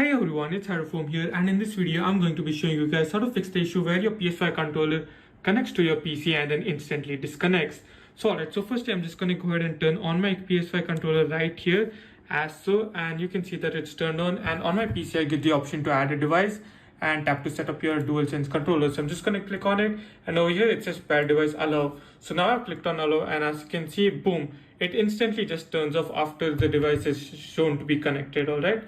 Hi everyone, it's Harufom here, and in this video I'm going to be showing you guys how to fix the issue where your PS5 controller connects to your PC and then instantly disconnects. So alright, so firstly I'm just going to go ahead and turn on my PS5 controller right here as so, and you can see that it's turned on, and on my PC I get the option to add a device and tap to set up your DualSense controller. So I'm just going to click on it, and over here it says pair device allow. So now I've clicked on allow, and as you can see, boom, it instantly just turns off after the device is shown to be connected. Alright,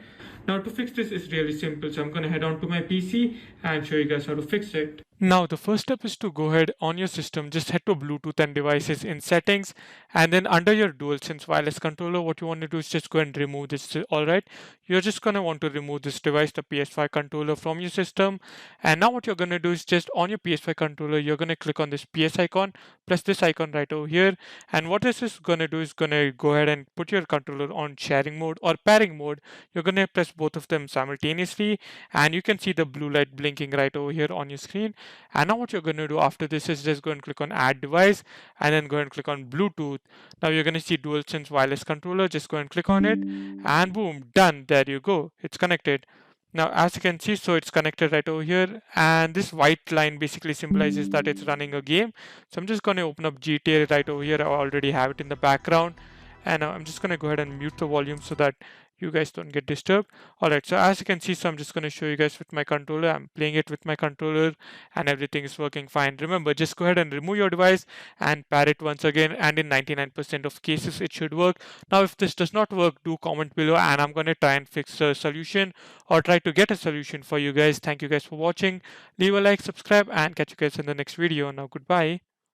now to fix this is really simple, so I'm going to head on to my PC and show you guys how to fix it. Now the first step is to go ahead on your system, just head to Bluetooth and devices in settings, and then under your DualSense wireless controller, what you want to do is just go and remove this. Alright, you're just going to want to remove this device, the PS5 controller, from your system. And now what you're going to do is just on your PS5 controller, you're going to click on this PS icon, press this icon right over here, and what this is going to do is going to go ahead and put your controller on sharing mode or pairing mode. You're going to press both of them simultaneously, and you can see the blue light blinking right over here on your screen. And now what you're going to do after this is just go and click on add device, and then go and click on Bluetooth. Now you're going to see DualSense wireless controller, just go and click on it, and boom, done. There you go, it's connected. Now as you can see, so it's connected right over here, and this white line basically symbolizes that it's running a game. So I'm just going to open up GTA right over here. I already have it in the background, and I'm just going to go ahead and mute the volume so that you guys don't get disturbed. Alright, so as you can see, so I'm just going to show you guys with my controller. I'm playing it with my controller and everything is working fine. Remember, just go ahead and remove your device and pair it once again, and in 99% of cases it should work. Now if this does not work, do comment below and I'm going to try and fix a solution or try to get a solution for you guys. Thank you guys for watching. Leave a like, subscribe, and catch you guys in the next video. Now goodbye.